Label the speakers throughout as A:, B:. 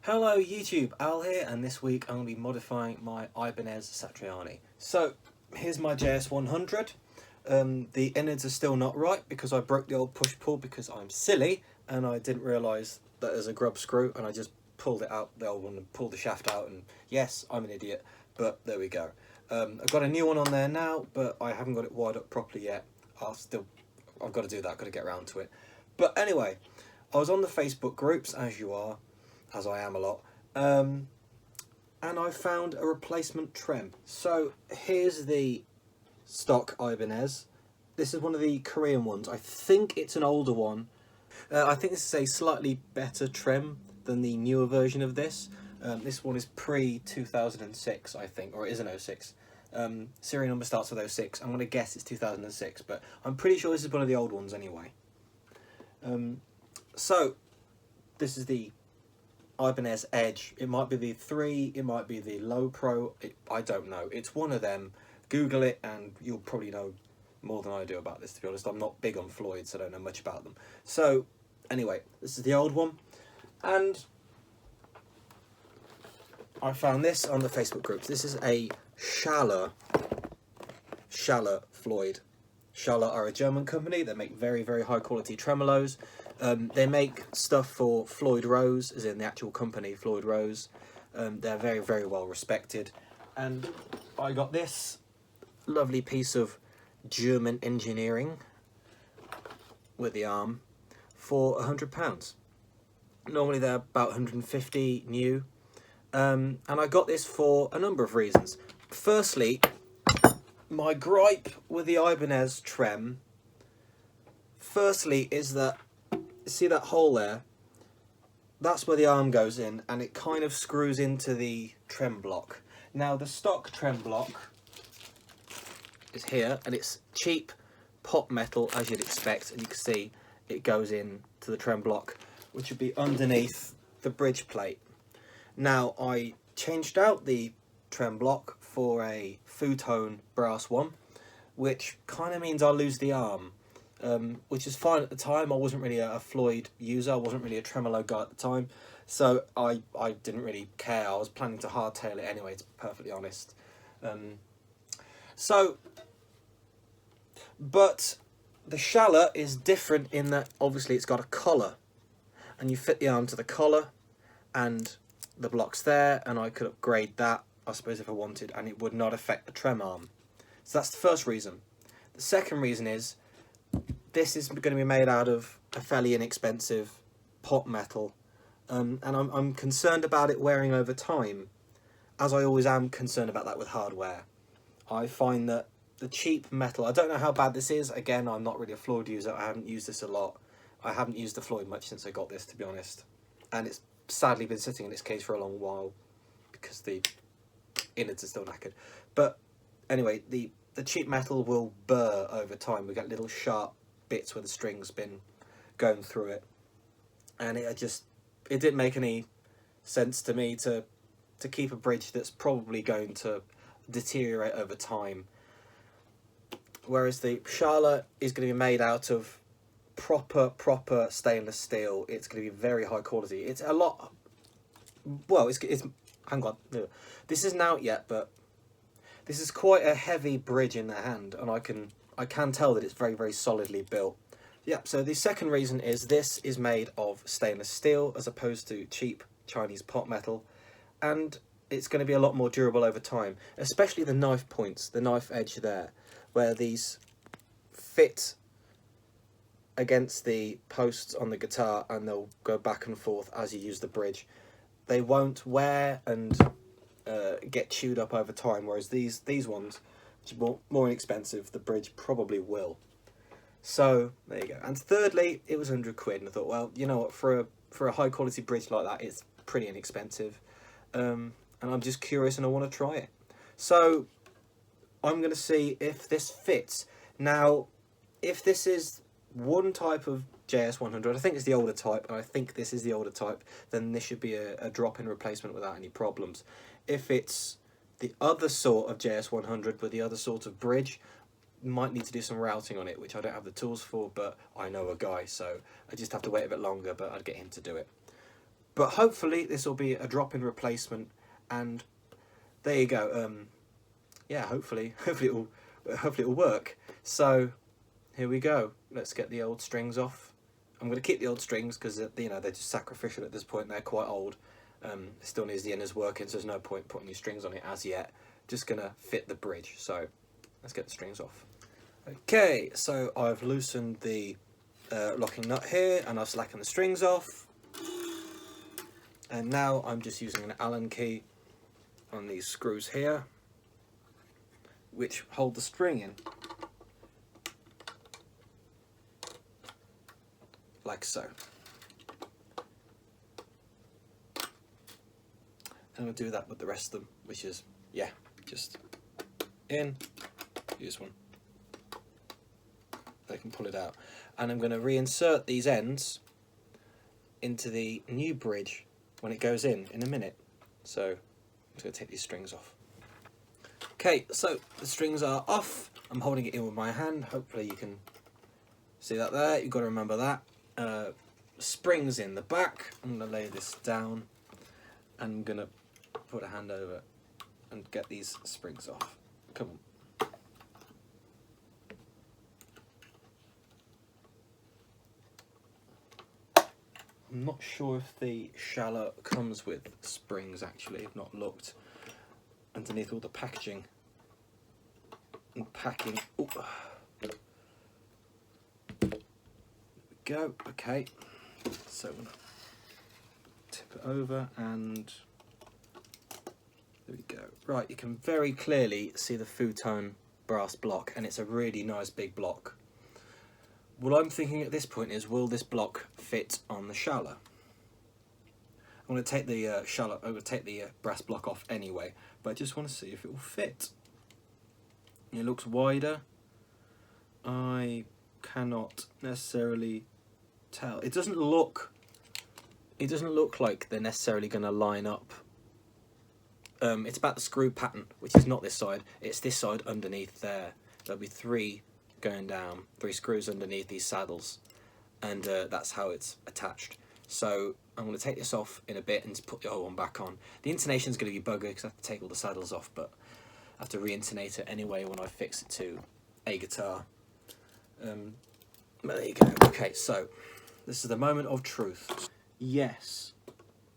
A: Hello YouTube, Al here, and this week I'm going to be modifying my Ibanez Satriani. So, here's my JS100. The innards are still not right because I broke the old push-pull because I'm silly and I didn't realise that there's a grub screw and I just pulled it out, the old one, and pulled the shaft out, and yes, I'm an idiot, but there we go. I've got a new one on there now, but I haven't got it wired up properly yet. I've got to do that, I've got to get around to it. But anyway, I was on the Facebook groups, as I am a lot, and I found a replacement trem. So here's the stock Ibanez. This is one of the Korean ones. I think it's an older one. I think this is a slightly better trem than the newer version of this. This one is pre-2006, I think, or it is an 06. Serial number starts with 06. I'm going to guess it's 2006, but I'm pretty sure this is one of the old ones anyway. So this is the Ibanez Edge. It might be the 3, it might be the Low Pro, I don't know. It's one of them. Google it and you'll probably know more than I do about this, to be honest. I'm not big on Floyd, so I don't know much about them. So anyway, this is the old one, and I found this on the Facebook groups. This is a Schaller Floyd. Schaller are a German company. They make very, very high quality tremolos. They make stuff for Floyd Rose, as in the actual company, Floyd Rose. They're very, very well respected. And I got this lovely piece of German engineering with the arm for £100. Normally they're about 150 new. And I got this for a number of reasons. Firstly, my gripe with the Ibanez trem, firstly, is that, see that hole there? That's where the arm goes in, and it kind of screws into the trem block. Now, the stock trem block is here, and it's cheap pot metal, as you'd expect, and you can see it goes in to the trem block, which would be underneath the bridge plate. Now, I changed out the trem block for a futon brass one, which kind of means I'll lose the arm, which is fine at the time. I wasn't really a Floyd user, I wasn't really a tremolo guy at the time, so I didn't really care. I was planning to hardtail it anyway, to be perfectly honest. But the Schaller is different in that obviously it's got a collar, and you fit the arm to the collar, and the block's there, and I could upgrade that, I suppose, if I wanted, and it would not affect the trem arm. So that's the first reason. The second reason is this is going to be made out of a fairly inexpensive pot metal, and I'm concerned about it wearing over time, as I always am concerned about that with hardware. I find that the cheap metal, I don't know how bad this is. Again, I'm not really a Floyd user. I haven't used this a lot. I haven't used the Floyd much since I got this, to be honest, and it's sadly been sitting in this case for a long while because the innards are still knackered. But anyway, the cheap metal will burr over time. We get little sharp bits where the string's been going through it, and it didn't make any sense to me to keep a bridge that's probably going to deteriorate over time, whereas the Schaller is going to be made out of proper stainless steel. It's going to be very high quality. It's a lot, well, it's hang on, this isn't out yet, but this is quite a heavy bridge in the hand, and I can tell that it's very, very solidly built. Yeah, so the second reason is this is made of stainless steel as opposed to cheap Chinese pot metal, and it's going to be a lot more durable over time, especially the knife points, the knife edge there, where these fit against the posts on the guitar and they'll go back and forth as you use the bridge. They won't wear and get chewed up over time, whereas these ones, which are more inexpensive, the bridge probably will. So there you go. And thirdly, it was £100, and I thought, well, you know what, for a high quality bridge like that, it's pretty inexpensive, and I'm just curious and I want to try it. So I'm going to see if this fits. Now, if this is one type of JS100, I think it's the older type, and I think this is the older type, then this should be a drop-in replacement without any problems. If it's the other sort of JS100 with the other sort of bridge, might need to do some routing on it, which I don't have the tools for, but I know a guy, so I just have to wait a bit longer, but I'd get him to do it. But hopefully this will be a drop-in replacement, and there you go. Yeah, hopefully it'll work. So here we go. Let's get the old strings off. I'm going to keep the old strings because you know, they're just sacrificial at this point. They're quite old. It still needs the inners working, so there's no point putting new strings on it as yet. Just going to fit the bridge. So let's get the strings off. Okay, so I've loosened the locking nut here, and I've slackened the strings off. And now I'm just using an Allen key on these screws here, which hold the string in, like so. And I'll do that with the rest of them, which is, yeah, just in, use one. I can pull it out. And I'm going to reinsert these ends into the new bridge when it goes in a minute. So I'm just going to take these strings off. Okay, so the strings are off. I'm holding it in with my hand. Hopefully you can see that there. You've got to remember that. Springs in the back. I'm going to lay this down. And I'm going to put a hand over and get these springs off. Come on. I'm not sure if the Schaller comes with springs actually. I've not looked underneath all the packaging and packing. Ooh. There we go. Okay, so I'm gonna tip it over, and there we go. Right, you can very clearly see the futon brass block, and it's a really nice big block. What I'm thinking at this point is, will this block fit on the Schaller? I'm going to take the Schaller. I'm going to take the brass block off anyway, but I just want to see if it will fit. It looks wider. I cannot necessarily tell. It doesn't look like they're necessarily going to line up. It's about the screw pattern, which is not this side. It's this side underneath there. There'll be 3 going down, 3 screws underneath these saddles, and that's how it's attached. So I'm going to take this off in a bit and put the old one back on. The intonation is going to be buggered because I have to take all the saddles off, but I have to re-intonate it anyway when I fix it to a guitar. But there you go. Okay, so this is the moment of truth. Yes,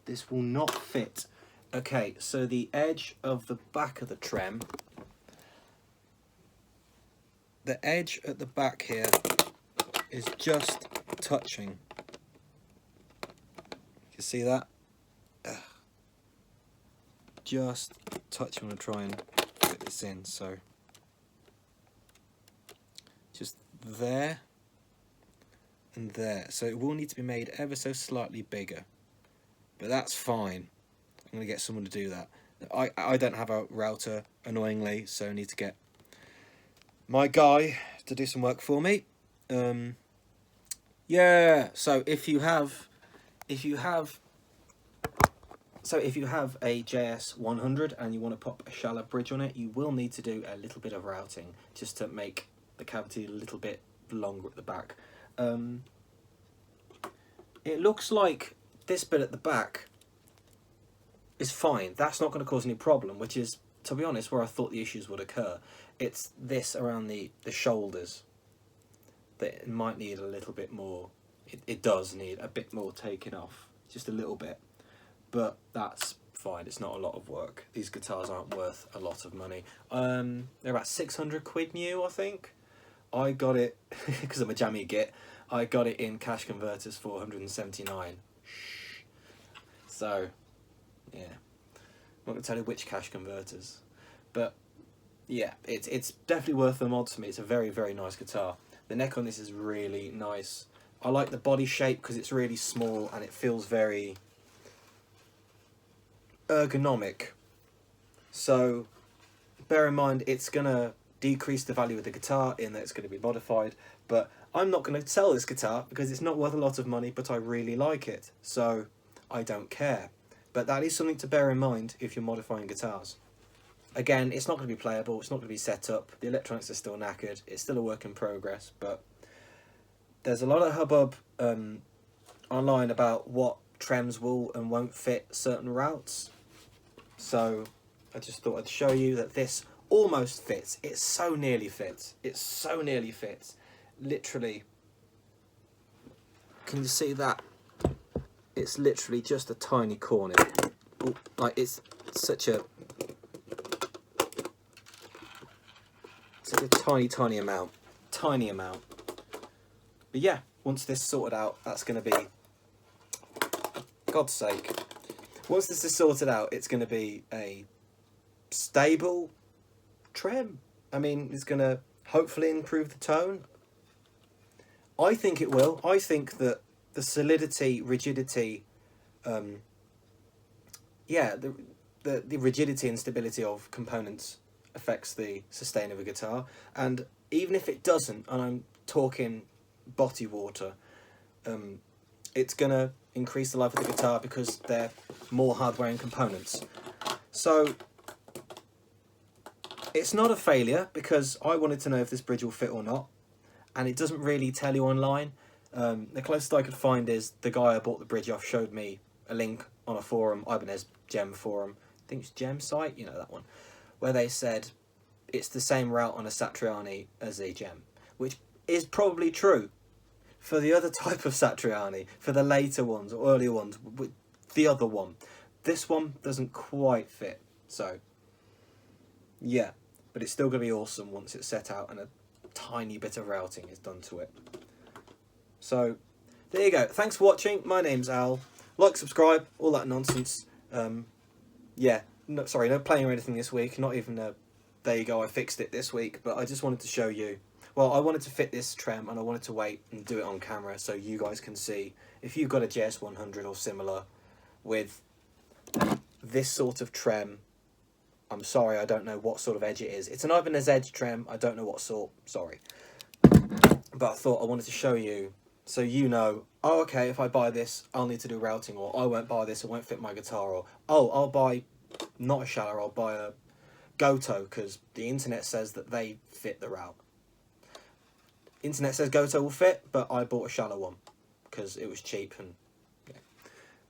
A: this will not fit. Okay, so the edge of the back of the trem, the edge at the back here is just touching. You see that? Ugh. Just touching. I'm going to try and fit this in. So just there and there. So it will need to be made ever so slightly bigger, but that's fine. I'm going to get someone to do that. I don't have a router, annoyingly, so I need to get my guy to do some work for me. Yeah, so if you have a JS100 and you want to pop a Schaller bridge on it, you will need to do a little bit of routing just to make the cavity a little bit longer at the back. It looks like this bit at the back is fine. That's not going to cause any problem, which is, to be honest, where I thought the issues would occur. It's this around the shoulders that it might need a little bit more. It does need a bit more taking off, just a little bit, but that's fine. It's not a lot of work. These guitars aren't worth a lot of money. They're about 600 quid new, I think. I got it because I'm a jammy git. I got it in cash converters for 179. So yeah, I'm not going to tell you which cash converters, but yeah, it's definitely worth the mods for me. It's a very, very nice guitar. The neck on this is really nice. I like the body shape because it's really small and it feels very ergonomic. So bear in mind it's going to decrease the value of the guitar in that it's going to be modified, but I'm not going to sell this guitar because it's not worth a lot of money, but I really like it, so I don't care. But that is something to bear in mind if you're modifying guitars. Again, it's not going to be playable, it's not going to be set up, the electronics are still knackered, it's still a work in progress, but there's a lot of hubbub online about what trems will and won't fit certain routes. So I just thought I'd show you that this almost fits. It so nearly fits. It so nearly fits. Literally, can you see that? It's literally just a tiny corner. Ooh, like it's such a tiny amount. But yeah, once this is sorted out, that's going to be, God's sake, once this is sorted out, it's going to be a stable trem. I mean, it's going to hopefully improve the tone. I think it will. I think that the solidity, rigidity, the rigidity and stability of components affects the sustain of a guitar. And even if it doesn't, and I'm talking body water, it's going to increase the life of the guitar because they're more hard-wearing components. So it's not a failure, because I wanted to know if this bridge will fit or not, and it doesn't really tell you online. The closest I could find is the guy I bought the bridge off showed me a link on a forum, Ibanez Gem forum, I think it's Gem site, you know, that one, where they said it's the same route on a Satriani as a Gem, which is probably true for the other type of Satriani, for the later ones or earlier ones, with the other one. This one doesn't quite fit, so yeah, but it's still going to be awesome once it's set out and a tiny bit of routing is done to it. So there you go. Thanks for watching. My name's Al. Like, subscribe, all that nonsense. Yeah, no playing or anything this week. Not even there you go, I fixed it this week. But I just wanted to show you. Well, I wanted to fit this trem and I wanted to wait and do it on camera so you guys can see if you've got a JS100 or similar with this sort of trem. I'm sorry, I don't know what sort of edge it is. It's an Ibanez Edge trem. I don't know what sort. Sorry. But I thought I wanted to show you so you know, oh, okay, if I buy this, I'll need to do routing, or I won't buy this, it won't fit my guitar, or, oh, I'll buy not a Schaller, I'll buy a Goto, because the internet says that they fit the route. Internet says Goto will fit, but I bought a Schaller one, because it was cheap, and yeah.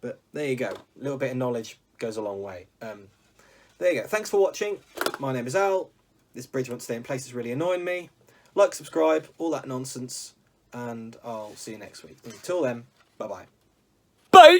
A: But there you go, a little bit of knowledge goes a long way. There you go, thanks for watching, my name is Al, this bridge won't stay in place, is really annoying me. Like, subscribe, all that nonsense, and I'll see you next week. Until then, bye-bye.
B: Bye!